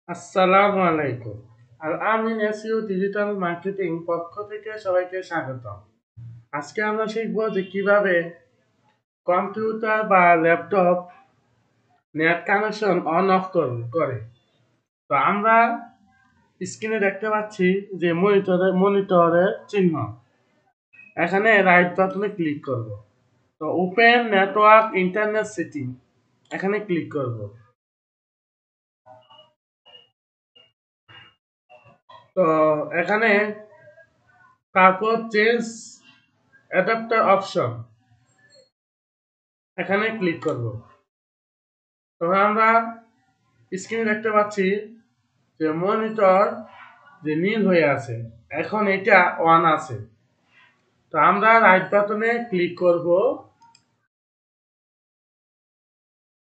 আসসালামু আলাইকুম। আর আমিন SEO digital marketing পক্ষ থেকে সবাইকে স্বাগতম। আজকে আমরা শিখব যে কিভাবে কম্পিউটার বা laptop net connection on of করে। তো আমরা স্ক্রিনে দেখতে পাচ্ছি যে মনিটরের চিহ্ন। এখানে রাইট বাটনে ক্লিক করব। তো ওপেন নেটওয়ার্ক ইন্টারনেট সেটিং এখানে ক্লিক করব। তো এখানে তারপর চেঞ্জ অ্যাডাপ্টার অপশন এখানে ক্লিক করব। তখন আমরা স্ক্রিনে দেখতে পাচ্ছি যে মনিটর যে নীল হয়ে আছে, এখন এটা অন আছে। তো আমরা রাইট বাটনে ক্লিক করব।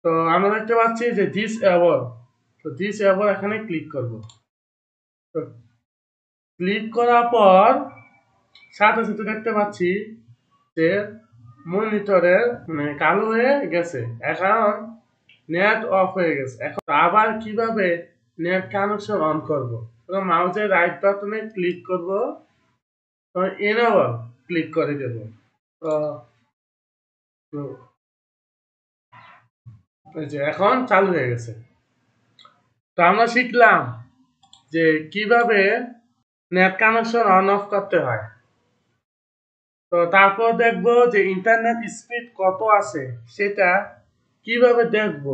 তো আমরা দেখতে পাচ্ছি যে দিস অ্যাবল, তো দিস অ্যাবল এখানে ক্লিক করব। তো ক্লিক করার পর সাথে সাথে দেখতে পাচ্ছি যে মনিটরের মানে কালো হয়ে গেছে, এখন নেট অফ হয়ে গেছে। এখন আবার কিভাবে নেট কানেকশন অন করব? তো মাউসের রাইট বাটনে ক্লিক করব, এনেবল ক্লিক করে দেব। তো তো এই যে এখন চালু হয়ে গেছে। তো আমরা শিখলাম যে কিভাবে নেট কানেকশন অন অফ করতে হয়। তো তারপর দেখব যে ইন্টারনেট স্পিড কত আছে সেটা কিভাবে দেখব।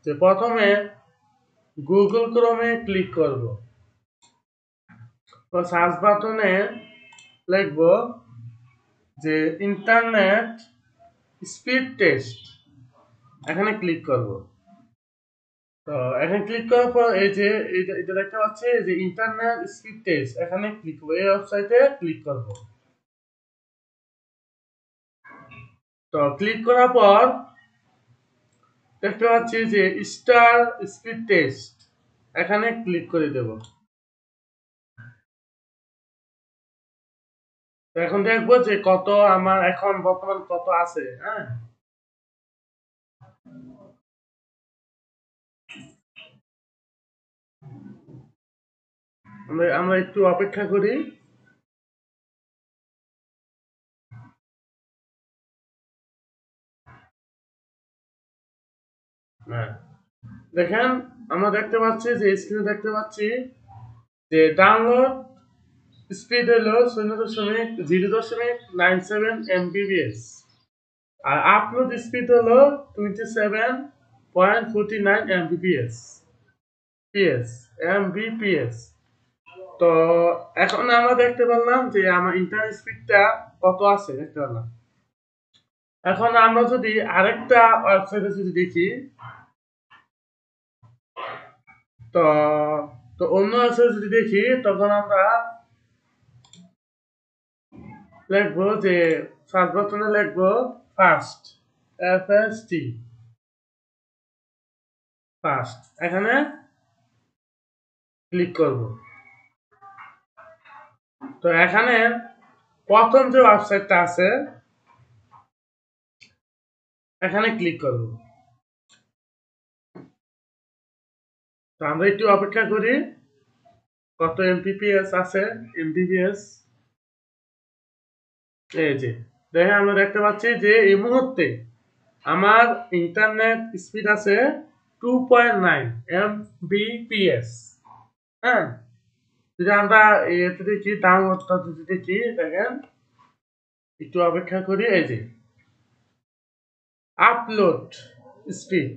যে প্রথমে গুগল ক্রোমে ক্লিক করব। তো সার্চ বাটনে লিখব যে ইন্টারনেট স্পিড টেস্ট, এখানে ক্লিক করব। তো এখানে ক্লিক করার পর এই যে এটা দেখতে পাচ্ছি যে ইন্টারনেট স্পিড টেস্ট, এখানে ক্লিক করব, এই ওয়েবসাইটে ক্লিক করব। তো ক্লিক করার পর দেখতে পাচ্ছি যে স্টার স্পিড টেস্ট, এখানে ক্লিক করে দেব। তো এখন দেখবো যে কত আমার এখন বর্তমান কত আছে। হ্যাঁ, আমরা একটু অপেক্ষা করি। হ্যাঁ, দেখেন আমরা দেখতে পাচ্ছি যে স্ক্রিনে দেখতে পাচ্ছি যে ডাউনলোড স্পিড হলো 0.0.97 MBps, আর আপলোড স্পিড হলো 27.49 Mbps। তো এখন আমরা দেখতে পারলাম যে আমার ইন্টারনেট স্পিডটা কত আছে দেখতে পারলাম। এখন আমরা যদি আরেকটা ওয়েবসাইটে যদি দেখি, তো তো অন্য ওয়েবসাইটে যদি দেখি তখন আমরা লিখবো যে সার্চ বাটনে লিখবো ফাস্ট, FST, ফাস্ট, এখানে ক্লিক করব। তো এখানে প্রথম যে ওয়েবসাইটটা আছে এখানে ক্লিক করব। তো আমরা একটু অপেক্ষা করি কত এমবিপিএস আছে। এমবিপিএস এই যে দেখেন আমরা দেখতে পাচ্ছি যে এই মুহূর্তে আমার ইন্টারনেট স্পিড আছে 2.9 MBps। হ্যাঁ, যদি আমরা এতে দেখি ডাউনলোডটা যদি দেখি, দেখেন একটু অপেক্ষা করি। এই যে আপলোড স্পিড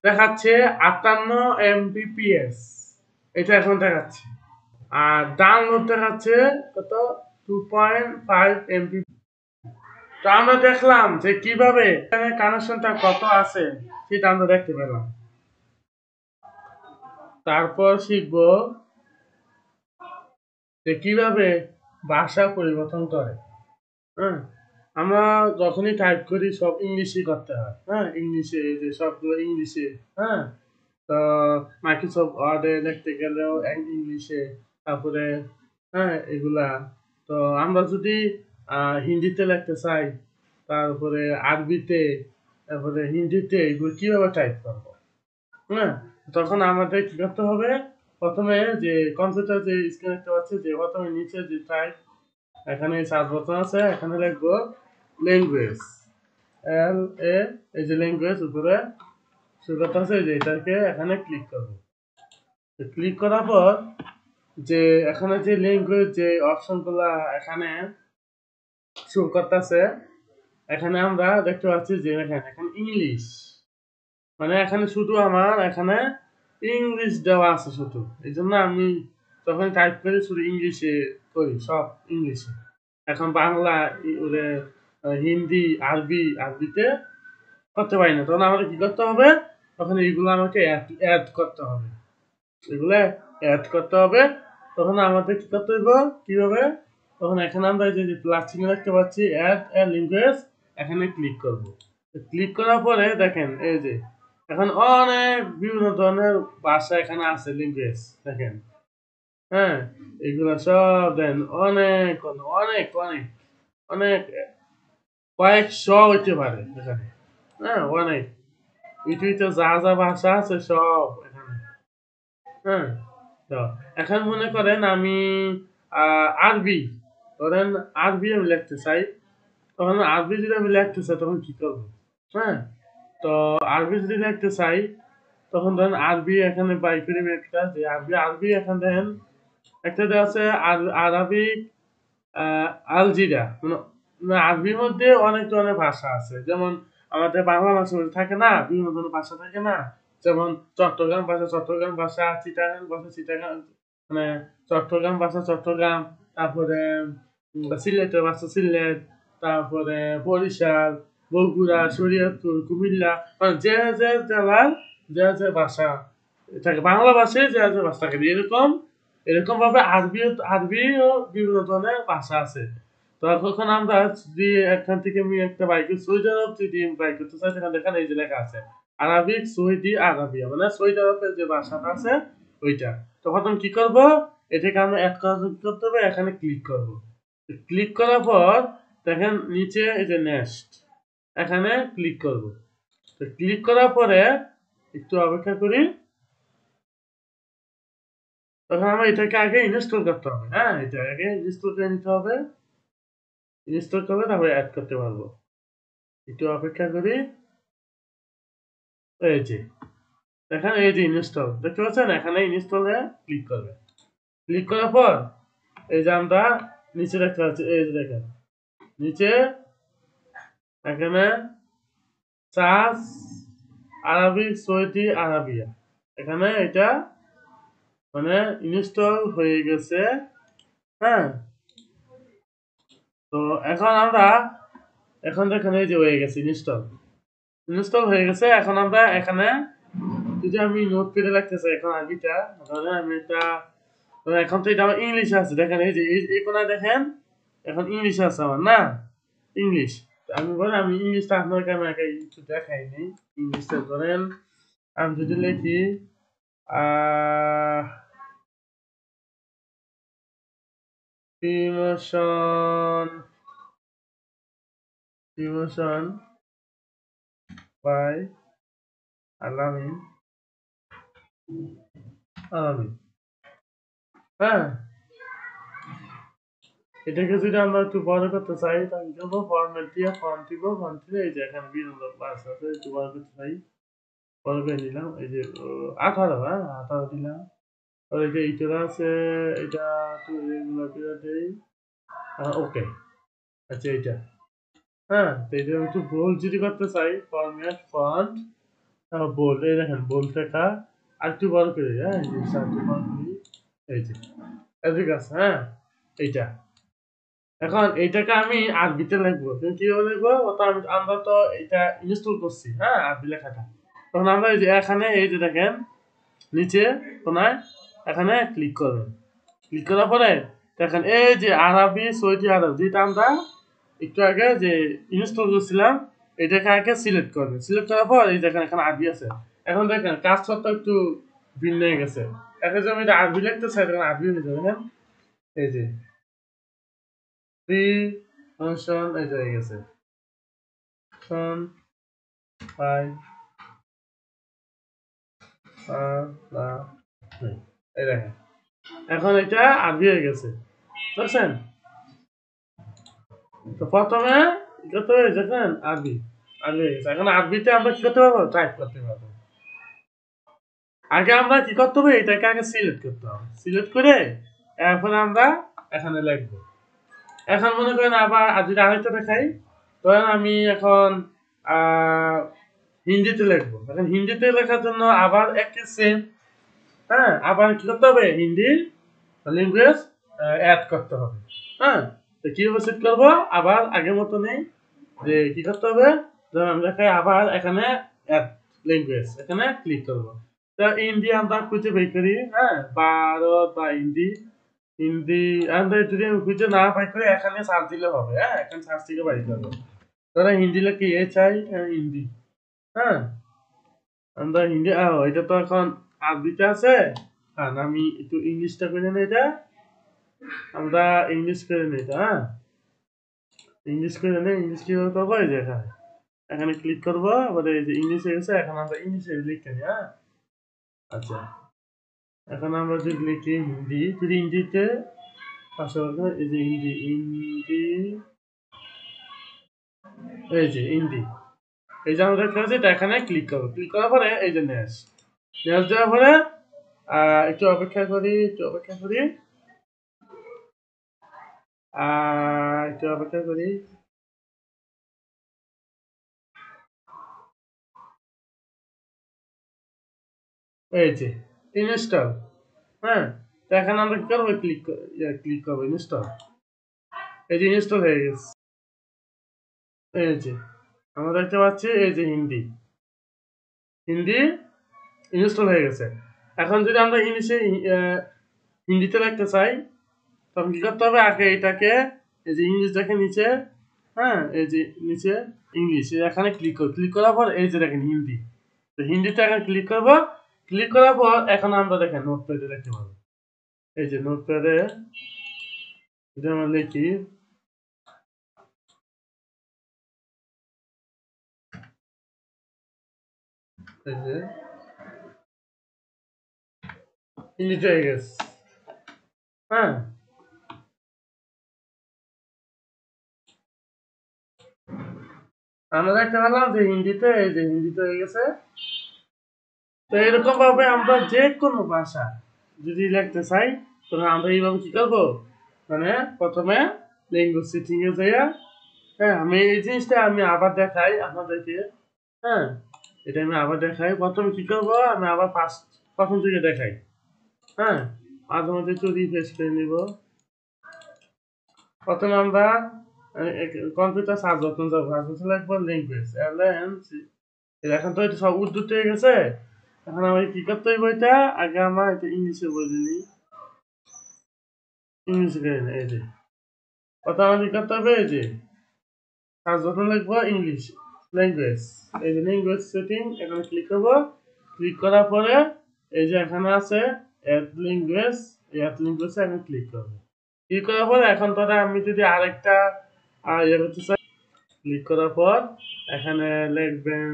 দেখাচ্ছে 58 MBps, এটা এখন দেখাচ্ছে। আর ডাউনলোড দেখাচ্ছে কত, 2.5 MB। তো আমরা দেখলাম যে কিভাবে কানেকশনটা কত আছে সেটা আমরা দেখতে পেলাম। তারপর শিখবো যে কিভাবে ভাষা পরিবর্তন করে। হ্যাঁ, আমরা যখনই টাইপ করি সব ইংলিশে করতে হয়। হ্যাঁ, ইংলিশে, যে সবগুলো ইংলিশে। হ্যাঁ, তো মাইক্রোসফট ওয়ার্ডে লিখতে গেলেও ইংলিশে। তারপরে হ্যাঁ এগুলা, তো আমরা যদি হিন্দিতে লিখতে চাই, তারপরে আরবিতে, তারপরে হিন্দিতে, এগুলো কিভাবে টাইপ করবো? হ্যাঁ, তখন আমাদের কি করতে হবে, প্রথমে যে কম্পিউটার যে স্ক্রিন দেখতে পাচ্ছি, যে প্রথমে নিচে যে টাইপ এখানে সার্চ বাটন আছে, এখানে লিখবো ল্যাঙ্গুয়েজ, এল এ, এই যে ল্যাঙ্গুয়েজ উপরে শুরুতে আছে, যে এটাকে এখানে ক্লিক করবো। ক্লিক করার পর যে এখানে যে ল্যাঙ্গুয়েজ যে অপশনগুলা এখানে শো করতেছে, এখানে আমরা দেখতে পাচ্ছি যে এখানে ইংলিশ, মানে এখানে শুধু আমার এখানে ইংলিশ দেওয়া আছে শুধু, এই জন্য আমি যখন টাইপ করি শুধু ইংলিশে করি, সব ইংলিশে। এখন বাংলা, হিন্দি, আরবিতে করতে পারি না, তখন আমাকে কি করতে হবে, তখন এইগুলো আমাকে অ্যাড করতে হবে, এগুলো অ্যাড করতে হবে। তখন আমাদের কি করতে হবে, কিভাবে, তখন এখানে আমরা যে প্লাস চিহ্ন দেখতে পাচ্ছি, অ্যাড এ ল্যাঙ্গুয়েজ, এখানে ক্লিক করব। ক্লিক করার পরে দেখেন এই যে এখন অনেক বিভিন্ন ধরনের ভাষা এখানে আছে, ল্যাঙ্গুয়েজ দেখেন। হ্যাঁ, এগুলো সব দেন অনেক অনেক অনেক অনেক কয়েকশো হইতে পারে এখানে। হ্যাঁ, অনেক পৃথিবীতে যা যা ভাষা আছে সব এখানে। হ্যাঁ, তো এখন মনে করেন আমি আরবি, ধরেন আরবি আমি লিখতে চাই, তখন আরবি যদি আমি লিখতে চাই তখন কি করবো? হ্যাঁ, তো আরবি যদি লিখতে চাই তখন ধরেন আরবি এখানে বাই করি একটা, যে আরবি এখানে দেখেন একটা দেওয়া আছে আরবিক আলজিরা, মানে আরবির মধ্যে অনেক ধরনের ভাষা আছে, যেমন আমাদের বাংলা ভাষার মধ্যে থাকে না, বিভিন্ন ধরনের ভাষা থাকে না, যেমন চট্টগ্রাম ভাষা, চিটাগাং, মানে চট্টগ্রাম ভাষা চট্টগ্রাম, তারপরে সিলেটের ভাষা সিলেট, তারপরে বরিশাল, বগুড়া, শরীয়তপুর, কুমিল্লা, মানে যে যে জেলার যে যে ভাষা থাকে, বাংলা ভাষায় যে যে ভাষা থাকে, এরকম ভাবে আরবিও বিভিন্ন ধরনের ভাষা আছে। তো এখন আমরা যদি এখান থেকে আমি একটা বাইক সৌদি আরব যদি বাইক করতে চাই, সেখানে দেখেন এই যে লেখা আছে আরবিক সৌদি আরবিয়া, মানে সৌদি আরবের যে ভাষাটা আছে ওইটা। তো প্রথম কি করব, এটাকে আমরা অ্যাড করতে হবে, এখানে ক্লিক করব। ক্লিক করার পর দেখেন নিচে এই যে নেক্সট, এখানে ক্লিক করব। তো ক্লিক করার পরে একটু অপেক্ষা করি, তখন আমরা এটাকে আগে ইনস্টল করতে হবে। হ্যাঁ, এটা আগে ইনস্টল করে নিতে হবে, ইনস্টল করলে তারপরে অ্যাড করতে পারবো। একটু অপেক্ষা করি, এই যে দেখেন এই যে ইনস্টল দেখতে পাচ্ছেন, এখানে ইনস্টলে ক্লিক করবে। ক্লিক করার পর এই যে আমরা নিচে দেখতে পাচ্ছি, এই যে দেখেন নিচে এখানে চার্জ আরবিক সৌদি আরবিয়া, এখানে এটা মানে ইনস্টল হয়ে গেছে। হ্যাঁ, তো এখন দেখেন এই যে হয়ে গেছে ইনস্টল হয়ে গেছে। এখন আমরা এখানে যদি আমি নোট পেতে লাগতে চাই, এখন আরবিটা ধরেন আমি এটা, এখন তো এটা আমার ইংলিশ আছে, দেখেন এই যে এই কোনায় দেখেন এখন ইংলিশ আছে আমার, না ইংলিশ। আমি বলেন আমি ইংলিশটা আপনাকে আমি আগে একটু দেখাই নেই। ইংলিশটা ধরেন আমি যদি লিখি আহ ইমোশন বাই আলামিন, আলামিন। হ্যাঁ, এটাকে যদি আমরা একটু বড় করতে চাই, তাহলে দেবো ফরম্যাট দিয়ে ফন্ট দিলে এই যে এখানে বিভিন্ন ক্লাস আছে, একটু বড় করতে চাই, বড় করে নিলাম, এই যে 18, হ্যাঁ 18 দিলাম। আর এই যে এইটা আছে, এটা একটু রেগুলার করে দেই, ওকে। আচ্ছা এইটা, হ্যাঁ, তো এটা আমি একটু বোল্ড যদি করতে চাই, ফরম্যাট ফন্ট বোল্ড, এই দেখেন বোল্ড লেখা আর একটু বড় করে, হ্যাঁ এই যে একটু বড় করি, এই যে ঠিক আছে। হ্যাঁ, এইটা এখন এইটাকে আমি আরবিতে লিখবো, কিন্তু কিভাবে লিখবো, আমরা তো এটা ইনস্টল করছি, হ্যাঁ আরবি লেখাটা। তখন আমরা এই যে এখানে এই যে দেখেন নিচে কোনায় এখানে ক্লিক করবেন। ক্লিক করার পরে দেখেন এই যে আরবি সৌদি আরব, যেটা আমরা একটু আগে যে ইনস্টল করছিলাম, এটাকে আগে সিলেক্ট করবেন। সিলেক্ট করার পর এই দেখেন এখানে আরবি আছে। এখন দেখেন কাজটা একটু ভিন্ন হয়ে গেছে। এখন যদি আমি এটা আরবি লিখতে চাই, তখন আরবি হয়ে যাবে। দেখেন এই যে ফ্রি ফাংশন, এই যে হয়ে গেছে ফাংশন বাই এই দেখেন এখন এটা আরবি হয়ে গেছে বুঝছেন। তো প্রথমে যত দেখেন আরবি আরবি হয়ে গেছে। এখন আরবিতে আমরা কি করতে পারবো, টাইপ করতে পারবো। আগে আমরা কি করতে হবে, এটাকে আগে সিলেক্ট করতে হবে, সিলেক্ট করে এখন আমরা এখানে লিখবো। এখন মনে করেন আবার যদি আরেকটা দেখাই, ধরেন আমি এখন হিন্দিতে লিখবো। এখন হিন্দিতে লেখার জন্য আবার একই সেম, হ্যাঁ, আবার কি করতে হবে, হিন্দি ল্যাঙ্গুয়েজ অ্যাড করতে হবে। হ্যাঁ, তো কিভাবে সেট করবো, আবার আগের মতো নেই যে কি করতে হবে, ধরেন আমি দেখাই আবার এখানে অ্যাড ল্যাঙ্গুয়েজ, এখানে ক্লিক করবো। তো হিন্দি আমরা খুঁজে বের করি, হ্যাঁ, ভারত বা হিন্দি, হিন্দি আমরা যদি খুঁজে না পাই করে এখানে সার্চ দিলে হবে। হ্যাঁ, এখানে সার্চ থেকে বাড়ি করবো। ধরো হিন্দি লিখে চাই, হিন্দি, হ্যাঁ, আমরা হিন্দি এটা তো এখন আরবিতে আছে, হ্যাঁ, আমি একটু ইংলিশটা করে নেই, এটা আমরা ইংলিশ করে নেই, হ্যাঁ, ইংলিশ করে নেই। ইংলিশ কিভাবে করবো, এই যে এখানে এখানে ক্লিক করবো, আবার এই যে ইংলিশ হয়ে গেছে, এখন আমরা ইংলিশে লিখতে নিই। হ্যাঁ, আচ্ছা, এখন আমরা যদি লিখি হিন্দি, যদি হিন্দিতে পাশাপাশি এই যে হিন্দি, হিন্দি, এই যে হিন্দি, এই যে আমাদের কাছে এটা এখানে ক্লিক করবো। ক্লিক করার পরে এই যে নেস নেস দেওয়ার পরে একটু অপেক্ষা করি, একটু অপেক্ষা করি, একটু অপেক্ষা করি। এই যে ইনস্টল, হ্যাঁ, তো এখানে আমরা কি করবো, ক্লিক করবো ইনস্টল। এই যে ইনস্টল হয়ে গেছে। এই যে আমরা দেখতে পাচ্ছি এই যে হিন্দি, হিন্দি ইনস্টল হয়ে গেছে। এখন যদি আমরা ইংলিশে হিন্দিতে লিখতে চাই, তখন কি করতে হবে, আগে এটাকে এই যে ইংলিশ দেখে নিচে, হ্যাঁ, এই যে নিচে ইংলিশ, এখানে ক্লিক করব। ক্লিক করার পর এই যে দেখেন হিন্দি, তো হিন্দিতে এখন ক্লিক করব। ক্লিক করার পর এখন আমরা দেখেন নোটপ্যাডে লিখতে পারবো। এই যে নোটপ্যাডে যদি আমরা লিখি, এই যে হিন্দিতে হয়ে গেছে, হ্যাঁ, আমরা দেখতে পেলাম যে হিন্দিতে, এই যে হিন্দিতে হয়ে গেছে। তো এরকম ভাবে আমরা যে কোনো ভাষা যদি লিখতে চাই, তখন আমরা এইভাবে কি করবো, মানে প্রথমে ল্যাঙ্গুয়েজ সেটিং এ যাইয়া, হ্যাঁ, আমি এই জিনিসটা আমি আবার দেখাই আপনাদেরকে, হ্যাঁ, এটা আমি আবার দেখাই। প্রথমে কি করবো, আমি আবার প্রথম থেকে দেখাই, হ্যাঁ, মাঝে মাঝে একটু রিফ্রেশ করে নিব। প্রথমে আমরা কম্পিউটার সার্চ বাটন যাবো, সার্চ বাটন লিখবো ল্যাঙ্গুয়েজ, এখন তো এটা সব উর্দুতে হয়ে গেছে। এখন আমি কি করতে হইব, এটা আগে আমার এটা ইংলিশে বলে নিই, ইংলিশে করে নিই। এই যে প্রথমে আমি কি করতে হবে, এই যে সার্চ বাটন লিখবো ইংলিশ ল্যাঙ্গুয়েজ, এই যে ল্যাঙ্গুয়েজ সেটিং, এখানে ক্লিক করবো। ক্লিক করার পরে এই যে এখানে আছে অ্যাড ল্যাঙ্গুয়েজ, এই অ্যাড ল্যাঙ্গুয়েজে আমি ক্লিক করবো। ক্লিক করার পরে এখন তাহলে আমি যদি আরেকটা ইয়ে করতে চাই, ক্লিক করার পর এখানে লিখবেন,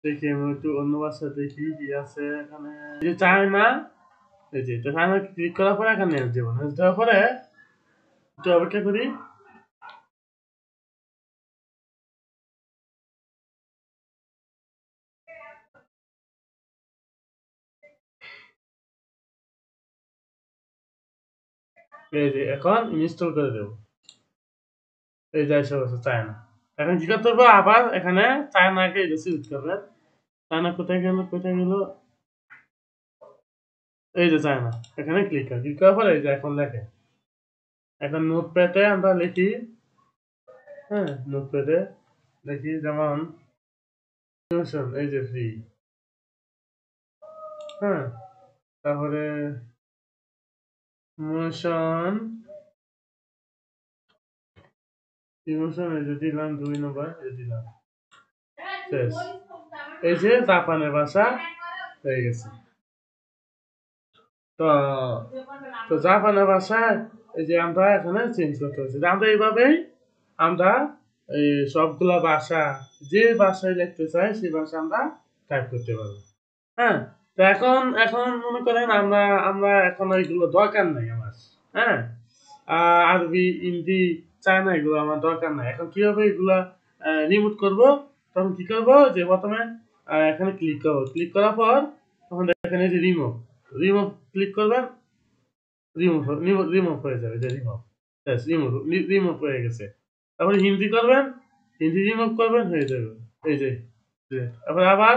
দেখি আমি একটু অন্য ভাষা দেখি কি আছে এখানে, এই যে চায়না, এই যে চায়না ক্লিক করার পরে এখানে নেক্সট দেবো। নেক্সট দেওয়ার পরে একটু অপেক্ষা করি। এই যে এখন ইনস্টল করে দেবো। এই যে এসে বসে চায়না। এখন কি করতে হবে, আবার এখানে চায়নাকে এই যে সিলেক্ট করবেন। চায়না কোথায় গেল, কোথায় গেল, এই যে চায়না, এখানে ক্লিক করেন। ক্লিক করার পরে এই যে এখন লেখে, এখন নোটপ্যাডে আমরা লিখি, হ্যাঁ, নোটপ্যাডে লিখি, যেমন এই যে ফ্রি, হ্যাঁ, তারপরে মোশন, ইমোশন এই যে দিলাম 2 নম্বর, এই দিলাম শেষ। এই যে জাপানের ভাষা হয়ে গেছে। তো তো জাপানের ভাষা এই যে আমরা এখানে চেঞ্জ করতে হচ্ছে, আমরা এইভাবেই আমরা এই সবগুলা ভাষা, যে ভাষায় লিখতে চাই সেই ভাষা আমরা টাইপ করতে পারবো। হ্যাঁ, তো তো এখন এখন মনে করেন আমরা আমরা এখন ওইগুলো দরকার নাই আমার। হ্যাঁ, আরবি হিন্দি চায়না এগুলো আমার দরকার নাই। এখন কিভাবে এগুলা রিমুভ করব? তখন কি করব, যে প্রথমে এখানে ক্লিক করব, ক্লিক করার পর তখন দেখেন এই যে রিমুভ, রিমুভ ক্লিক করবেন, রিমুভ রিমুভ হয়ে যাবে, যে রিমুভ, রিমুভ রিমুভ হয়ে গেছে। তারপরে হিন্দি করবেন, হিন্দি রিমুভ করবেন, হয়ে যাবে এই যে। তারপরে আবার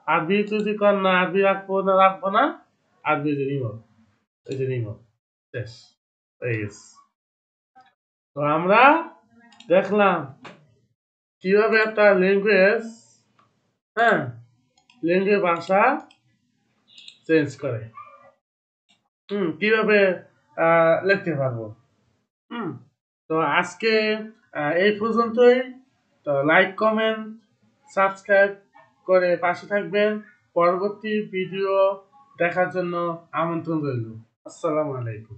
আরবি যদি কর না, আরবি রাখবো না, আরবি যে রিমুভ, এই যে রিমুভ, শেষ হয়ে গেছে। তো আমরা দেখলাম কিভাবে একটা ল্যাঙ্গুয়েজ, হ্যাঁ, ল্যাঙ্গুয়েজ ভাষা চেঞ্জ করে, কিভাবে লিখতে পারবো। হুম তো আজকে এই পর্যন্তই। তো লাইক, কমেন্ট, সাবস্ক্রাইব করে পাশে থাকবেন। পরবর্তী ভিডিও দেখার জন্য আমন্ত্রণ রইল। আসসালামু আলাইকুম।